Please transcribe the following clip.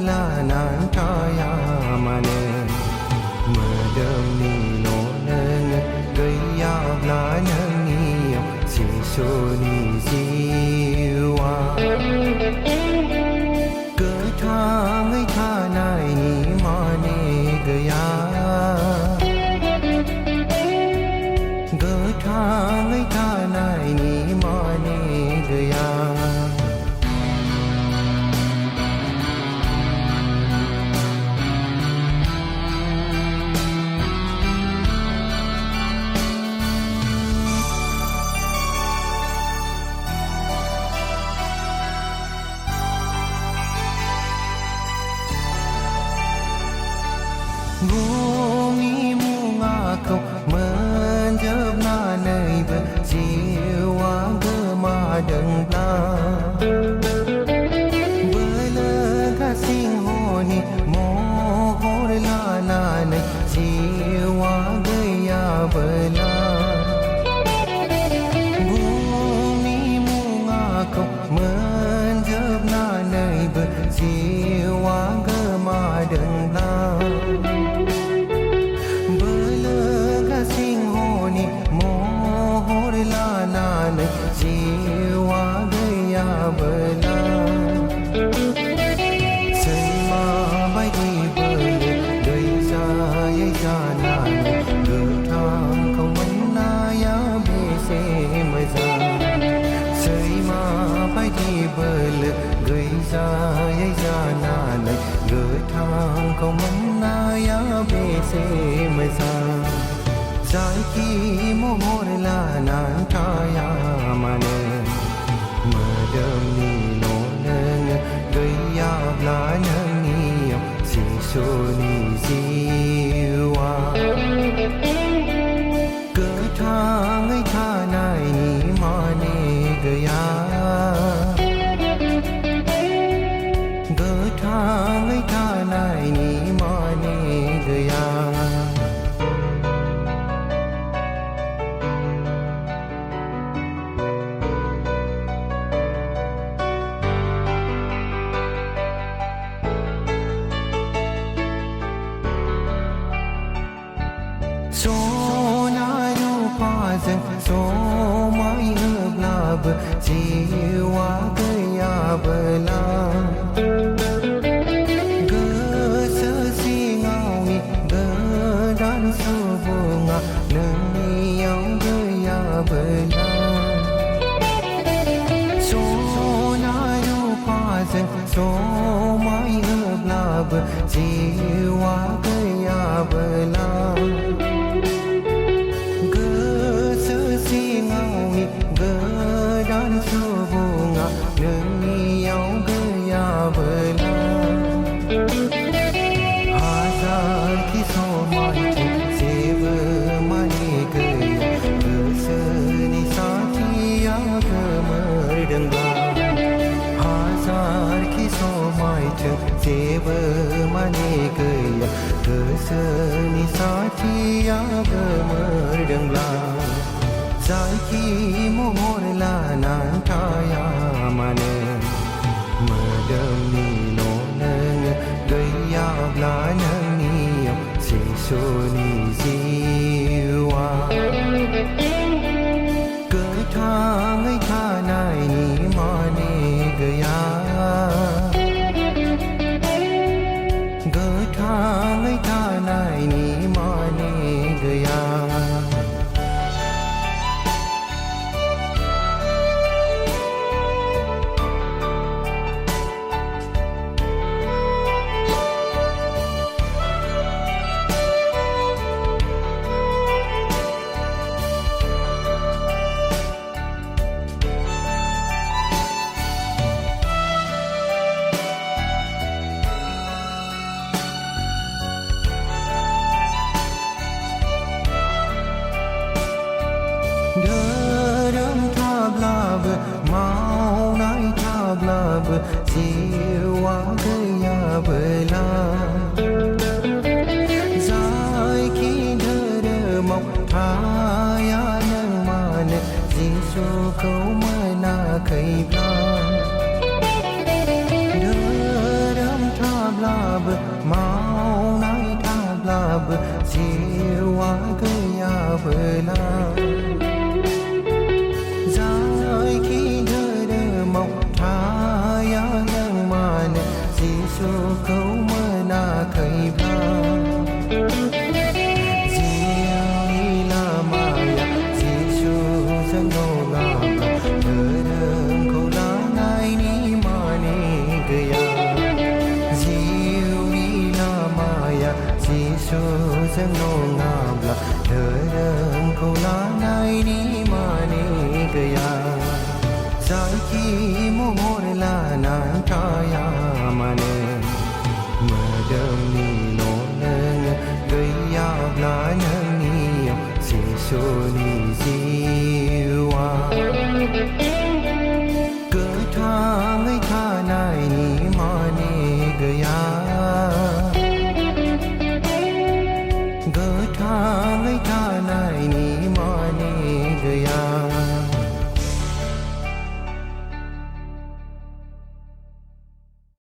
la nan thaya mane merdem ni no nang gaya la nang ni si so ni jiwa cơ tha ngai tha nai ni mane gaya cơ tha ngai tha nai ni mane gaya Bumi bunga kau menjebna nei berjiwa gemadeng lah Belega singhoni mohor lana nei jiwa gaya bela Bumi bunga kau menjebna nei berjiwa gemadeng lah mohor lana nei jiwa gaya bela Selma bai di bele dai sa ye jana cơ thang không manna ya be se maza Selma bai di bele dai sa ye jana cơ thang không manna ya be se maza Sai ki mohor la nan thaya mane merdem ni no nang gaya la nang ni si so ni jiwa cơ tha ngai tha nai ni mane gaya cơ tha ngai tha nai ni mane gaya So na yu pa zeng so mai hợp la bờ jiwa gaya bela Gơ sơ si ngao ni gơ dan so bunga nang ni yau gaya bela So na yu pa zeng so mai hợp la bờ jiwa gaya bela dan so bunga nang yau gaya bela hazar ki so mai se mani gaya seni sathiya gamardang hazar ki so mai se mani gaya seni sathiya gamardang Sai ki mohor la nan thaya mane merdem ni no nang gaya la nang ni si so ni jiwa cơ tha ngai tha nai ni mane gaya cơ tha ngai tha nai ni mane gaya Đơm thab la bờ mau nai thab la bờ jiwa gaya bela Zai ki đơ mọc thaya nang man jisu câu mai na khai plan Đơm thab la bla bờ mau nay tha bla bờ chiều hoa cây ya bờ la dài khi đời đời mộng tha ya nang mà nè chỉ số câu mơ na khơi ba Giang nô ngam la đời đời câu lá này đi mà đi kaya dài khi mô la nàng kaya mà nè mơ đơm ni nô nè kaya la nang ni si so ni si